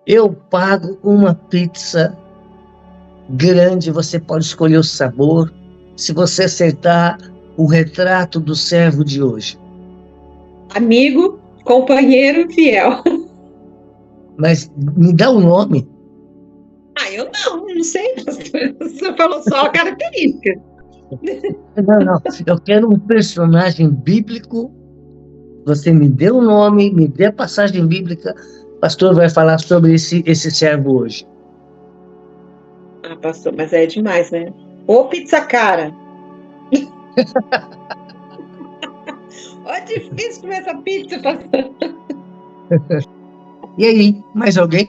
Eu pago uma pizza grande, você pode escolher o sabor, se você acertar o retrato do servo de hoje. Amigo, companheiro fiel. Mas me dá o nome. Eu não sei. Você falou só a característica. Não. Eu quero um personagem bíblico. Você me dê o nome, me dê a passagem bíblica. O pastor vai falar sobre esse servo hoje. Pastor, mas é demais, né? Ô, pizza cara. Ó, difícil comer essa pizza, pastor. E aí, mais alguém?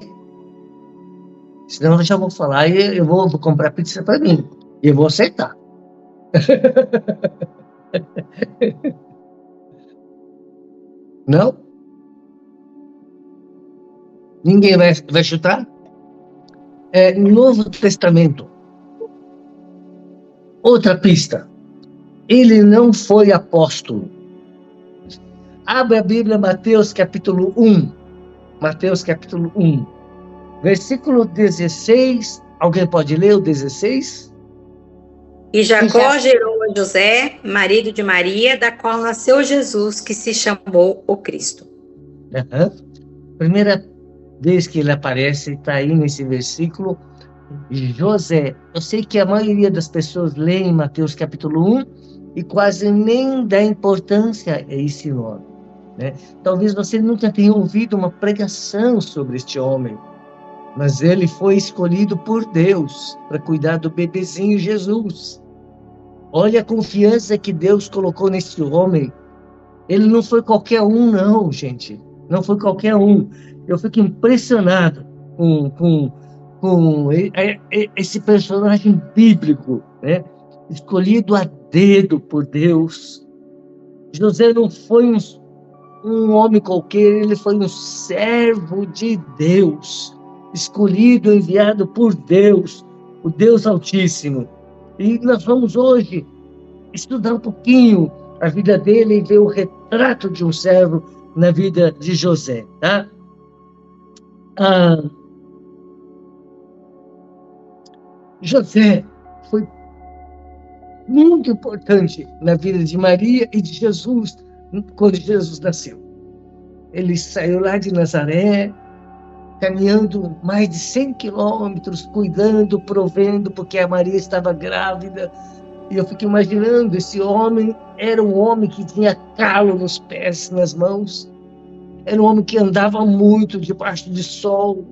Senão eu já vou falar e eu vou comprar pizza para mim. E eu vou aceitar. Não? Ninguém vai chutar? Novo Testamento. Outra pista. Ele não foi apóstolo. Abre a Bíblia, Mateus capítulo 1. Mateus capítulo 1. Versículo 16. Alguém pode ler o 16? E Jacó gerou a José, marido de Maria, da qual nasceu Jesus, que se chamou o Cristo. Primeira vez que ele aparece, está aí nesse versículo. José. Eu sei que a maioria das pessoas lê em Mateus capítulo 1 e quase nem dá importância a esse nome, né? Talvez você nunca tenha ouvido uma pregação sobre este homem, mas ele foi escolhido por Deus para cuidar do bebezinho Jesus. Olha a confiança que Deus colocou nesse homem. Ele não foi qualquer um, não, gente. Não foi qualquer um. Eu fico impressionado com esse personagem bíblico, né? Escolhido a dedo por Deus. José não foi um homem qualquer, ele foi um servo de Deus, escolhido, enviado por Deus, o Deus Altíssimo. E nós vamos hoje estudar um pouquinho a vida dele e ver o retrato de um servo na vida de José, tá? José foi muito importante na vida de Maria e de Jesus quando Jesus nasceu. Ele saiu lá de Nazaré, caminhando mais de 100 quilômetros, cuidando, provendo, porque a Maria estava grávida. E eu fico imaginando, esse homem era um homem que tinha calo nos pés, nas mãos. Era um homem que andava muito debaixo de sol.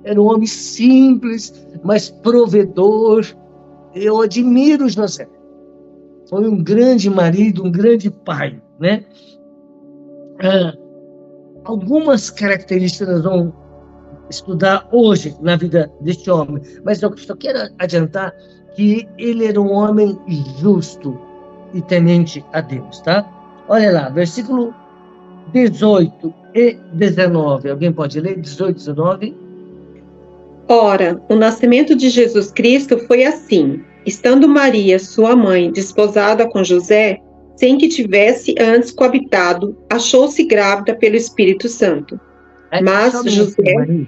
Era um homem simples, mas provedor. Eu admiro José. Foi um grande marido, um grande pai, né? Algumas características nós vamos estudar hoje na vida deste homem, mas eu só quero adiantar que ele era um homem justo e temente a Deus, tá? Olha lá, versículo 18 e 19. Alguém pode ler? 18 e 19. Ora, o nascimento de Jesus Cristo foi assim. Estando Maria, sua mãe, desposada com José, sem que tivesse antes coabitado, achou-se grávida pelo Espírito Santo. Mas José...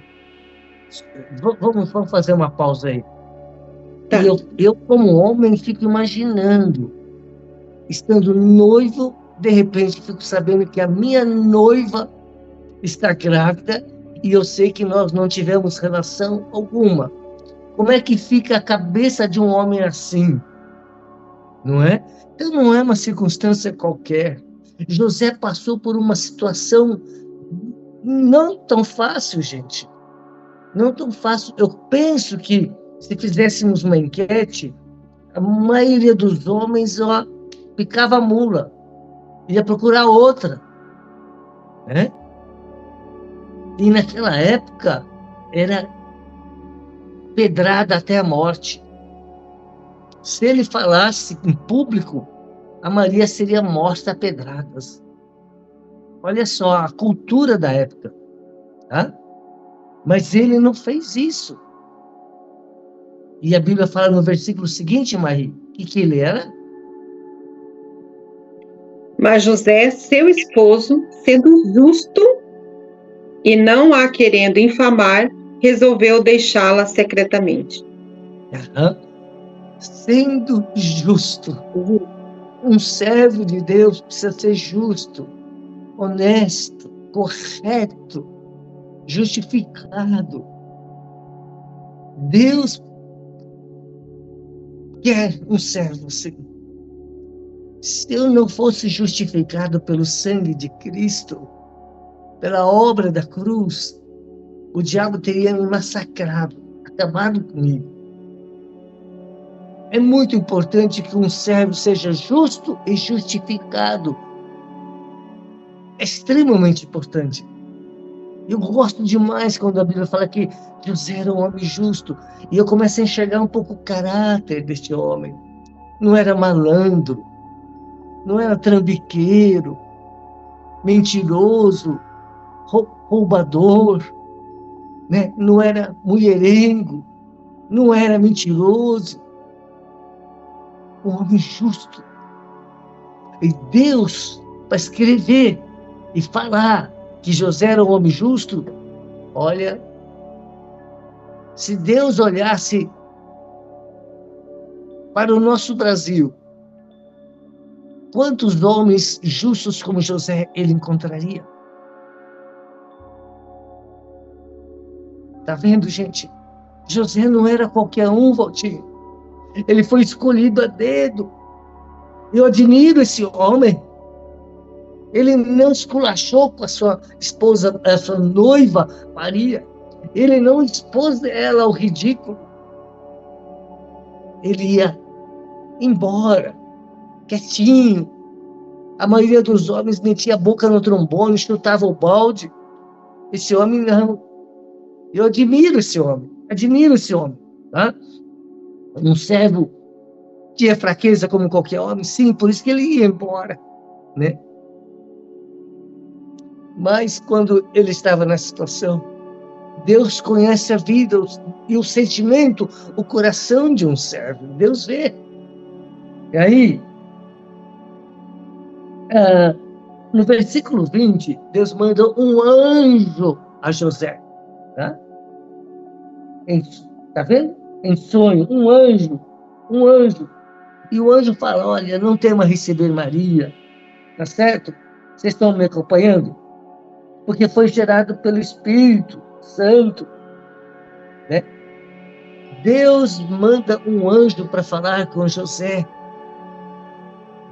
Vamos fazer uma pausa aí. Tá. Eu, como homem, fico imaginando, estando noivo, de repente fico sabendo que a minha noiva está grávida e eu sei que nós não tivemos relação alguma. Como é que fica a cabeça de um homem assim? Não é? Então não é uma circunstância qualquer. José passou por uma situação não tão fácil, gente. Não tão fácil. Eu penso que se fizéssemos uma enquete, a maioria dos homens picava a mula, ia procurar outra, né? E naquela época era pedrada até a morte. Se ele falasse em público, a Maria seria morta a pedradas. Olha só a cultura da época, tá? Mas ele não fez isso. E a Bíblia fala no versículo seguinte, Maria, que ele era? Mas José, seu esposo, sendo justo e não a querendo infamar, resolveu deixá-la secretamente. Sendo justo, um servo de Deus precisa ser justo, honesto, correto, justificado. Deus quer um servo assim. Se eu não fosse justificado pelo sangue de Cristo, pela obra da cruz, o diabo teria me massacrado, acabado comigo. É muito importante que um servo seja justo e justificado. É extremamente importante. Eu gosto demais quando a Bíblia fala que José era um homem justo. E eu começo a enxergar um pouco o caráter deste homem. Não era malandro, não era trambiqueiro, mentiroso, roubador, né? Não era mulherengo, não era mentiroso. Um homem justo. E Deus, para escrever e falar que José era um homem justo, olha, se Deus olhasse para o nosso Brasil, quantos homens justos como José ele encontraria? Tá vendo, gente? José não era qualquer um, Valtinho. Ele foi escolhido a dedo. Eu admiro esse homem. Ele não esculachou com a sua esposa, a sua noiva, Maria. Ele não expôs ela ao ridículo. Ele ia embora, quietinho. A maioria dos homens metia a boca no trombone, chutava o balde. Esse homem não. Eu admiro esse homem. Tá? Um servo tinha fraqueza como qualquer homem, sim, por isso que ele ia embora, né? Mas quando ele estava nessa situação, Deus conhece a vida e o sentimento, o coração de um servo. Deus vê. E aí, no versículo 20, Deus manda um anjo a José. Tá? Tá vendo? Em sonho, um anjo. E o anjo fala, olha, não tema receber Maria. Tá certo? Vocês estão me acompanhando? Porque foi gerado pelo Espírito Santo, né? Deus manda um anjo para falar com José.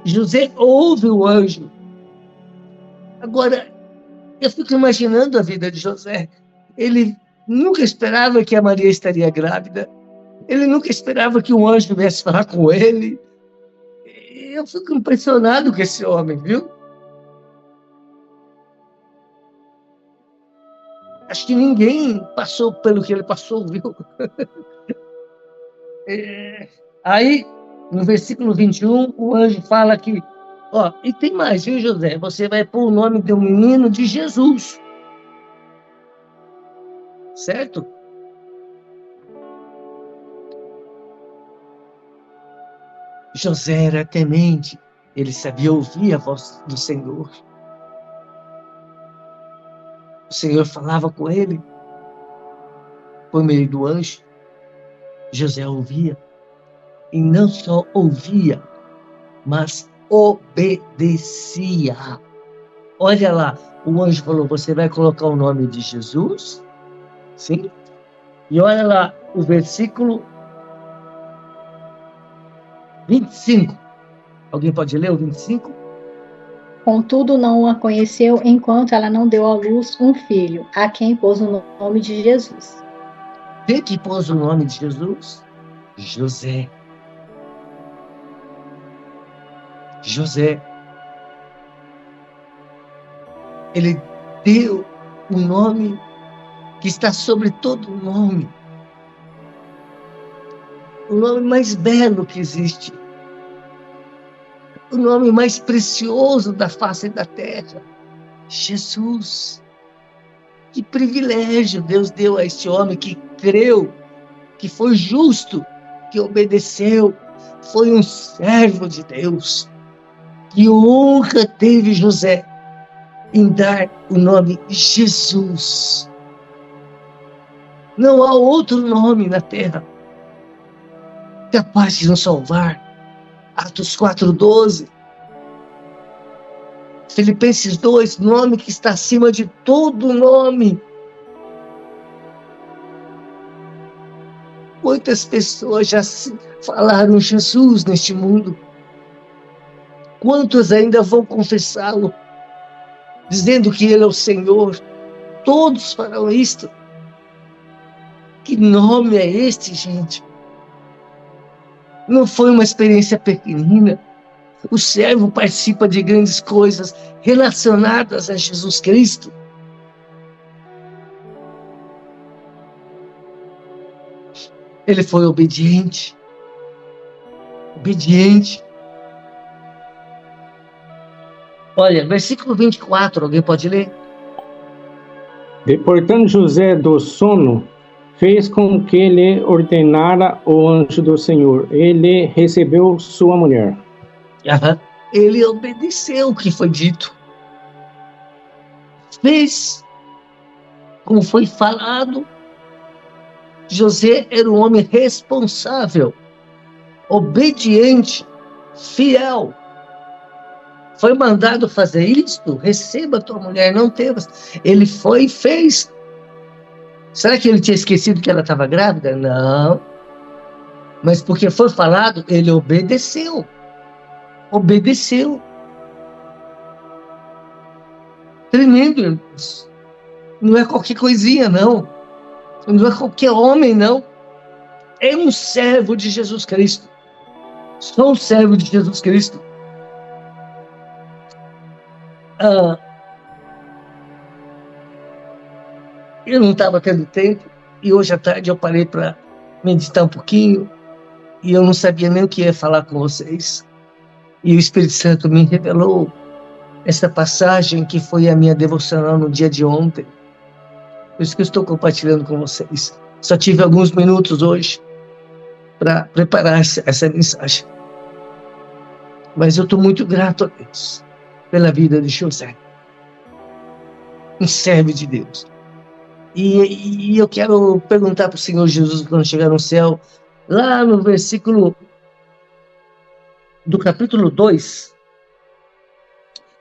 José ouve o anjo. Agora, eu fico imaginando a vida de José. Ele nunca esperava que a Maria estaria grávida. Ele nunca esperava que um anjo viesse falar com ele. Eu fico impressionado com esse homem, viu? Acho que ninguém passou pelo que ele passou, viu? Aí, no versículo 21, o anjo fala que, ó, e tem mais, viu, José? Você vai pôr o nome do menino de Jesus. Certo? José era temente, ele sabia ouvir a voz do Senhor. O Senhor falava com ele por meio do anjo. José ouvia. E não só ouvia, mas obedecia. Olha lá, o anjo falou, você vai colocar o nome de Jesus? Sim. E olha lá, o versículo 25. Alguém pode ler o 25? Contudo, não a conheceu enquanto ela não deu à luz um filho, a quem pôs o nome de Jesus. Quem que pôs o nome de Jesus? José. José. Ele deu um nome que está sobre todo nome. O nome mais belo que existe. O nome mais precioso da face da terra. Jesus. Que privilégio Deus deu a este homem que creu, que foi justo, que obedeceu, foi um servo de Deus. Que honra teve José em dar o nome Jesus. Não há outro nome na terra capaz de nos salvar. Atos 4:12. Filipenses 2, nome que está acima de todo nome. Muitas pessoas já falaram Jesus neste mundo. Quantos ainda vão confessá-lo, dizendo que Ele é o Senhor? Todos farão isto. Que nome é este, gente? Não foi uma experiência pequenina. O servo participa de grandes coisas relacionadas a Jesus Cristo. Ele foi obediente. Obediente. Olha, versículo 24, alguém pode ler? Deportando José do sono, fez com que lhe ordenara o anjo do Senhor. Ele recebeu sua mulher. Ele obedeceu o que foi dito. Fez como foi falado. José era um homem responsável, obediente, fiel. Foi mandado fazer isto, receba tua mulher, não temas. Ele foi e fez. Será que ele tinha esquecido que ela estava grávida? Não. Mas porque foi falado, ele obedeceu. Obedeceu. Tremendo, irmãos. Não é qualquer coisinha, não. Não é qualquer homem, não. É um servo de Jesus Cristo. Sou um servo de Jesus Cristo. Eu não estava tendo tempo, e hoje à tarde eu parei para meditar um pouquinho, e eu não sabia nem o que ia falar com vocês. E o Espírito Santo me revelou essa passagem que foi a minha devocional no dia de ontem. Por isso que eu estou compartilhando com vocês. Só tive alguns minutos hoje para preparar essa mensagem. Mas eu estou muito grato a Deus pela vida de José, um servo de Deus. E eu quero perguntar para o Senhor Jesus, quando chegar no céu, lá no versículo do capítulo 2,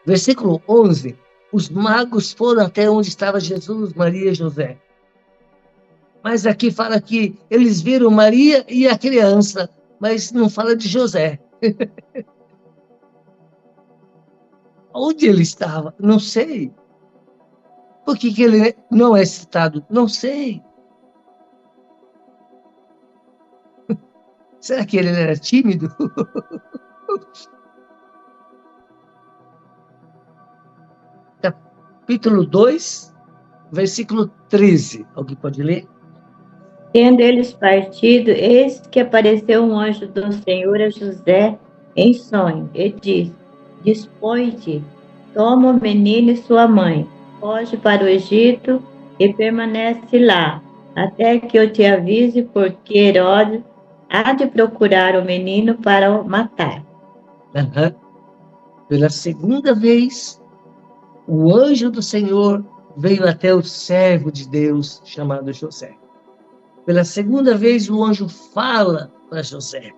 versículo 11, os magos foram até onde estava Jesus, Maria e José. Mas aqui fala que eles viram Maria e a criança, mas não fala de José. Onde ele estava? Não sei. Por que ele não é citado? Não sei. Será que ele era tímido? Capítulo 2, versículo 13. Alguém pode ler? Tendo eles partido, eis que apareceu um anjo do Senhor a José em sonho, e disse: Dispõe-te, toma o menino e sua mãe, foge para o Egito e permanece lá, até que eu te avise, porque Herodes há de procurar o menino para o matar. Pela segunda vez, o anjo do Senhor veio até o servo de Deus chamado José. Pela segunda vez, o anjo fala para José.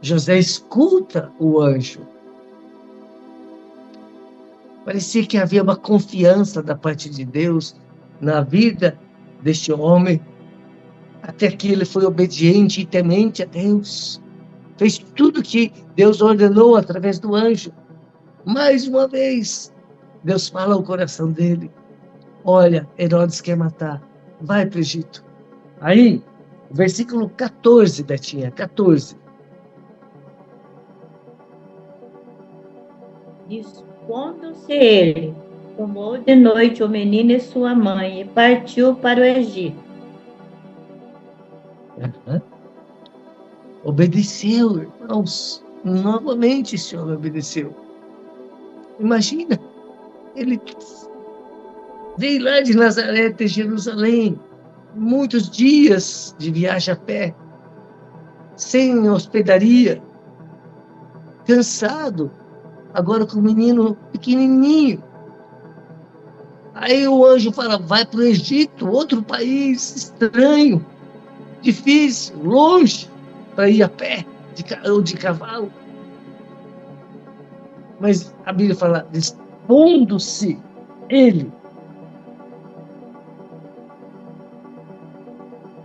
José escuta o anjo. Parecia que havia uma confiança da parte de Deus na vida deste homem, até que ele foi obediente e temente a Deus. Fez tudo que Deus ordenou através do anjo. Mais uma vez, Deus fala ao coração dele: olha, Herodes quer matar, vai para o Egito. Aí, versículo 14, Betinha, 14. Dispondo-se ele, tomou de noite o menino e sua mãe e partiu para o Egito. Obedeceu, irmãos. Novamente esse homem obedeceu. Imagina, ele veio lá de Nazaré até Jerusalém, muitos dias de viagem a pé, sem hospedaria, cansado, agora com o menino pequenininho. Aí o anjo fala, vai para o Egito, outro país estranho, difícil, longe, para ir a pé ou de cavalo. Mas a Bíblia fala, dispondo-se ele.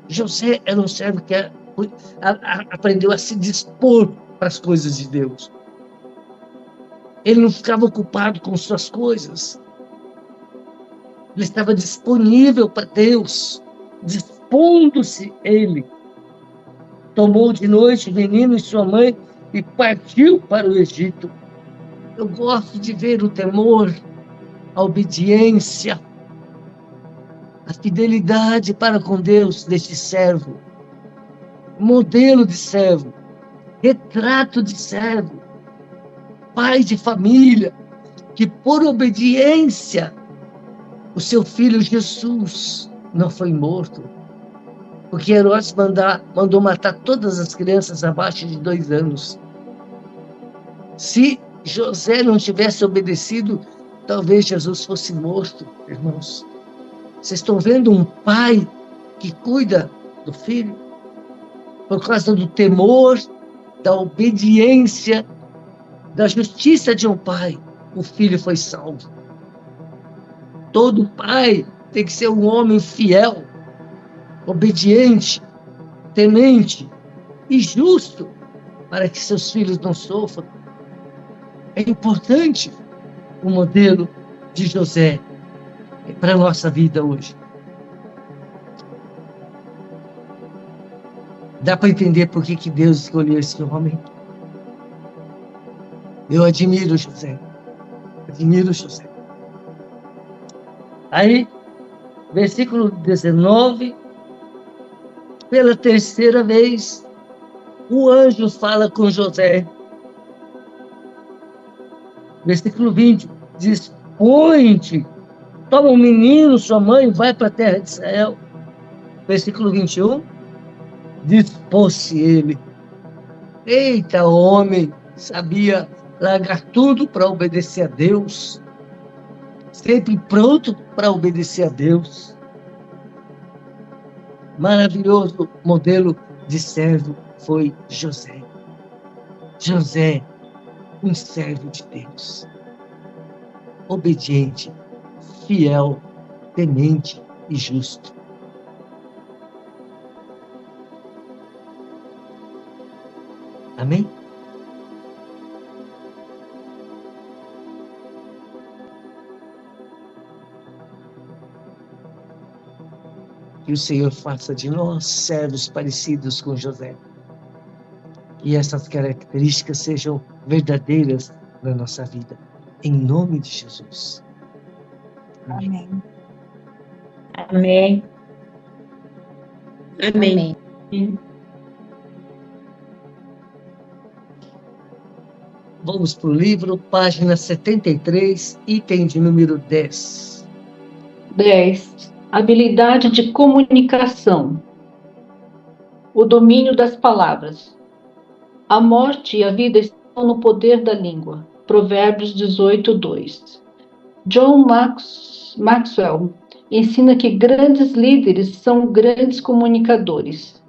José era um servo que aprendeu a se dispor para as coisas de Deus. Ele não ficava ocupado com suas coisas. Ele estava disponível para Deus, dispondo-se ele. Tomou de noite o menino e sua mãe e partiu para o Egito. Eu gosto de ver o temor, a obediência, a fidelidade para com Deus deste servo. Modelo de servo, retrato de servo, pai de família, que por obediência o seu filho Jesus não foi morto, porque Herodes mandou matar todas as crianças abaixo de 2 anos. Se José não tivesse obedecido, talvez Jesus fosse morto, irmãos. Vocês estão vendo um pai que cuida do filho? Por causa do temor, da obediência, da justiça de um pai, o filho foi salvo. Todo pai tem que ser um homem fiel, obediente, temente e justo para que seus filhos não sofram. É importante o modelo de José para a nossa vida hoje. Dá para entender por que Deus escolheu esse homem? Eu admiro José. Admiro José. Aí, versículo 19, pela terceira vez, o anjo fala com José. Versículo 20, diz, põe-te, toma o menino, sua mãe, vai para a terra de Israel. Versículo 21, dispôs-se ele. Eita, homem, sabia largar tudo para obedecer a Deus, sempre pronto para obedecer a Deus. Maravilhoso modelo de servo foi José. José, um servo de Deus, obediente, fiel, temente e justo. Amém? Que o Senhor faça de nós servos parecidos com José. E essas características sejam verdadeiras na nossa vida. Em nome de Jesus. Amém. Amém. Amém. Amém. Vamos para o livro, página 73, item de número 10. 10. Habilidade de comunicação. O domínio das palavras. A morte e a vida estão no poder da língua. Provérbios 18:2. John Maxwell ensina que grandes líderes são grandes comunicadores.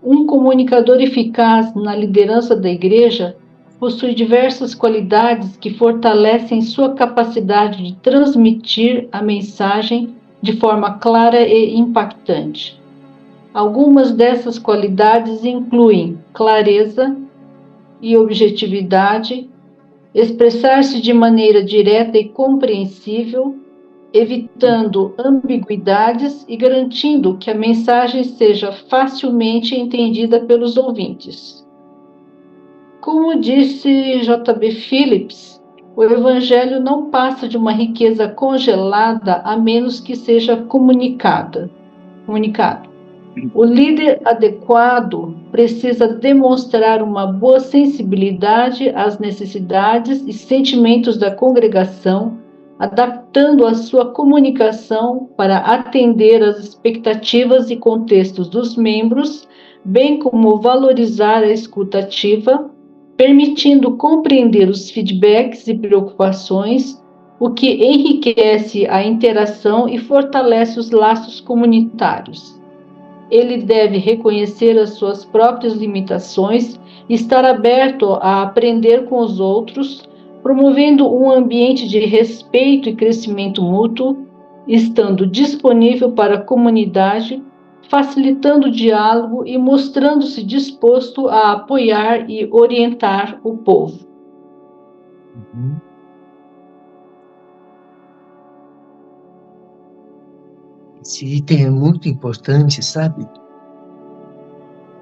Um comunicador eficaz na liderança da igreja possui diversas qualidades que fortalecem sua capacidade de transmitir a mensagem de forma clara e impactante. Algumas dessas qualidades incluem clareza e objetividade, expressar-se de maneira direta e compreensível, evitando ambiguidades e garantindo que a mensagem seja facilmente entendida pelos ouvintes. Como disse J.B. Phillips, o Evangelho não passa de uma riqueza congelada a menos que seja comunicado. O líder adequado precisa demonstrar uma boa sensibilidade às necessidades e sentimentos da congregação, adaptando a sua comunicação para atender às expectativas e contextos dos membros, bem como valorizar a escuta ativa, permitindo compreender os feedbacks e preocupações, o que enriquece a interação e fortalece os laços comunitários. Ele deve reconhecer as suas próprias limitações e estar aberto a aprender com os outros, promovendo um ambiente de respeito e crescimento mútuo, estando disponível para a comunidade, facilitando o diálogo e mostrando-se disposto a apoiar e orientar o povo. Uhum. Esse item é muito importante, sabe?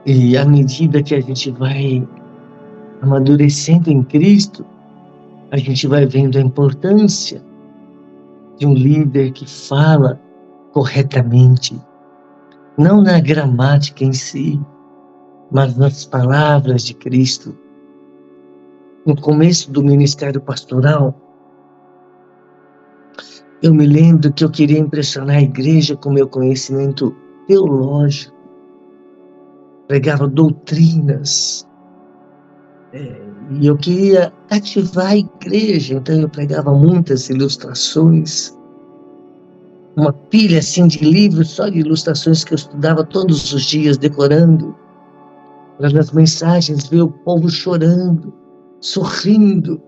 E à medida que a gente vai amadurecendo em Cristo, a gente vai vendo a importância de um líder que fala corretamente, não na gramática em si, mas nas palavras de Cristo. No começo do ministério pastoral, eu me lembro que eu queria impressionar a igreja com meu conhecimento teológico, pregava doutrinas, e eu queria cativar a igreja, então eu pregava muitas ilustrações, uma pilha assim de livros só de ilustrações que eu estudava todos os dias, decorando, para nas mensagens ver o povo chorando, sorrindo,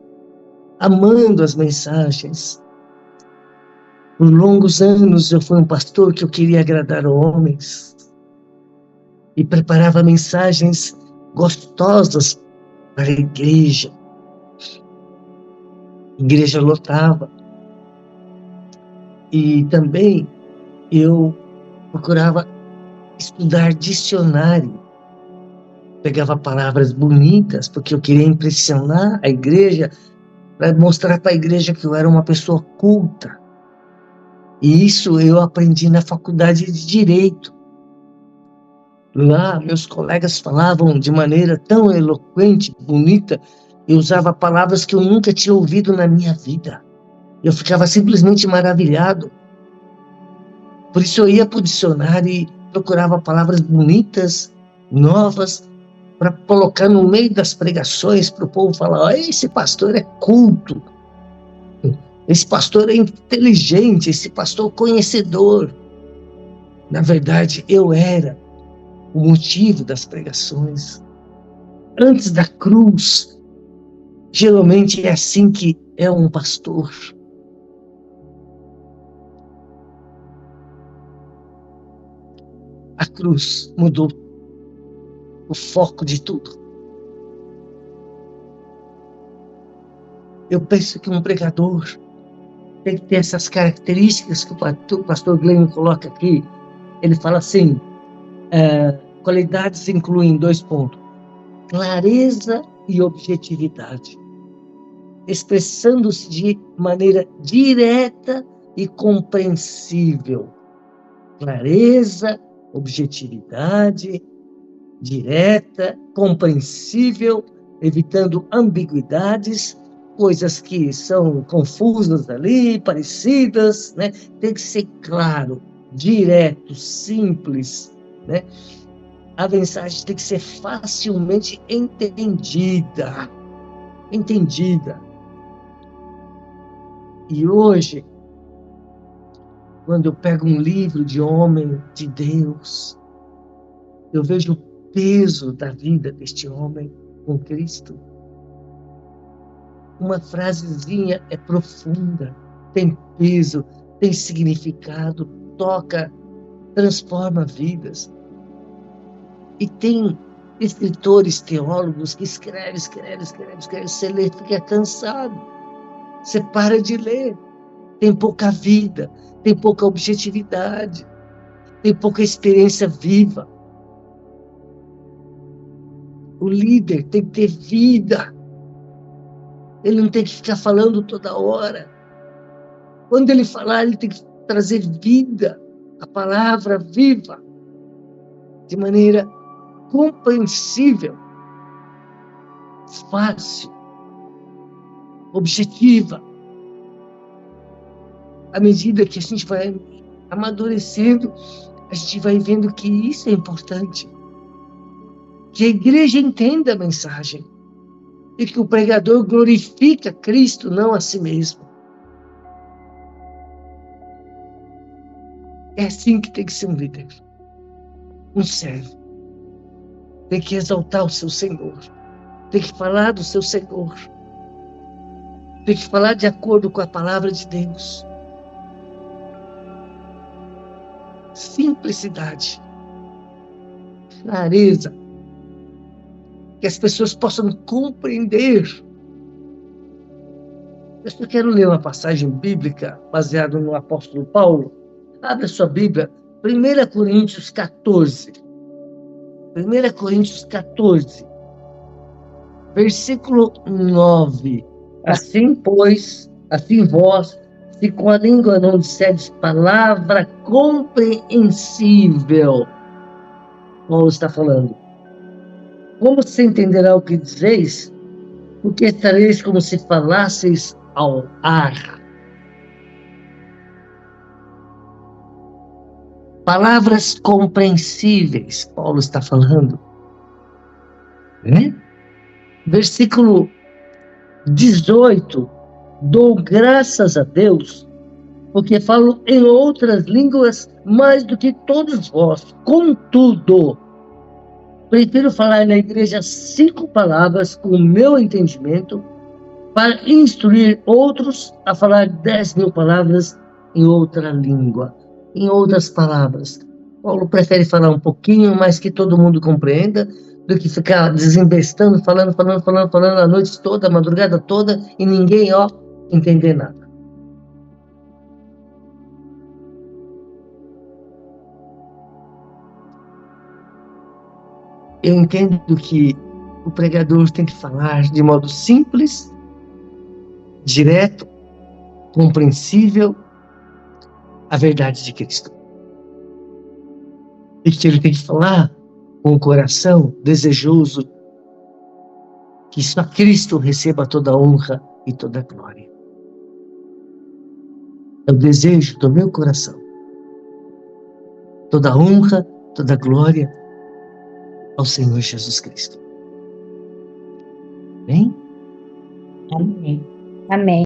amando as mensagens. Por longos anos eu fui um pastor que eu queria agradar homens e preparava mensagens gostosas para a igreja. A igreja lotava. E também eu procurava estudar dicionário. Pegava palavras bonitas, porque eu queria impressionar a igreja, para mostrar para a igreja que eu era uma pessoa culta. E isso eu aprendi na faculdade de Direito. Lá, meus colegas falavam de maneira tão eloquente, bonita, eu usava palavras que eu nunca tinha ouvido na minha vida. Eu ficava simplesmente maravilhado. Por isso eu ia para o dicionário e procurava palavras bonitas, novas, para colocar no meio das pregações, para o povo falar: oh, esse pastor é culto, esse pastor é inteligente, esse pastor conhecedor. Na verdade, eu era o motivo das pregações. Antes da cruz, geralmente é assim que é um pastor. A cruz mudou o foco de tudo. Eu penso que um pregador tem que ter essas características que o pastor Glenn coloca aqui. Ele fala assim, qualidades incluem 2 pontos: clareza e objetividade, expressando-se de maneira direta e compreensível. Clareza, objetividade, direta, compreensível, evitando ambiguidades, coisas que são confusas ali, parecidas, né? Tem que ser claro, direto, simples, né? A mensagem tem que ser facilmente entendida. E hoje, quando eu pego um livro de homem de Deus, eu vejo o peso da vida deste homem com Cristo. Uma frasezinha é profunda, tem peso, tem significado, toca, transforma vidas. E tem escritores, teólogos que escrevem, você lê, fica cansado. Você para de ler. Tem pouca vida, tem pouca objetividade, tem pouca experiência viva. O líder tem que ter vida. Ele não tem que ficar falando toda hora. Quando ele falar, ele tem que trazer vida, a palavra viva, de maneira compreensível, fácil, objetiva. À medida que a gente vai amadurecendo, a gente vai vendo que isso é importante. Que a igreja entenda a mensagem. E que o pregador glorifica Cristo, não a si mesmo. É assim que tem que ser um líder. Um servo. Tem que exaltar o seu Senhor. Tem que falar do seu Senhor. Tem que falar de acordo com a palavra de Deus. Simplicidade. Clareza. Que as pessoas possam compreender. Eu quero ler uma passagem bíblica baseada no apóstolo Paulo. Abra sua Bíblia, 1 Coríntios 14. 1 Coríntios 14, versículo 9. Assim, pois, assim vós, se com a língua não disserdes palavra compreensível, Paulo está falando, como se entenderá o que dizeis? Porque estareis como se falasseis ao ar. Palavras compreensíveis, Paulo está falando. Né? Versículo 18. Dou graças a Deus, porque falo em outras línguas mais do que todos vós. Contudo, prefiro falar na igreja 5 palavras com o meu entendimento, para instruir outros a falar 10.000 palavras em outra língua. Em outras palavras, Paulo prefere falar um pouquinho, mas que todo mundo compreenda, do que ficar desembestando, falando a noite toda, a madrugada toda, e ninguém, entender nada. Eu entendo que o pregador tem que falar de modo simples, direto, compreensível, a verdade de Cristo. E que ele tem que falar com o coração desejoso que só Cristo receba toda a honra e toda a glória. É o desejo do meu coração. Toda a honra, toda a glória ao Senhor Jesus Cristo. Amém? Amém. Amém.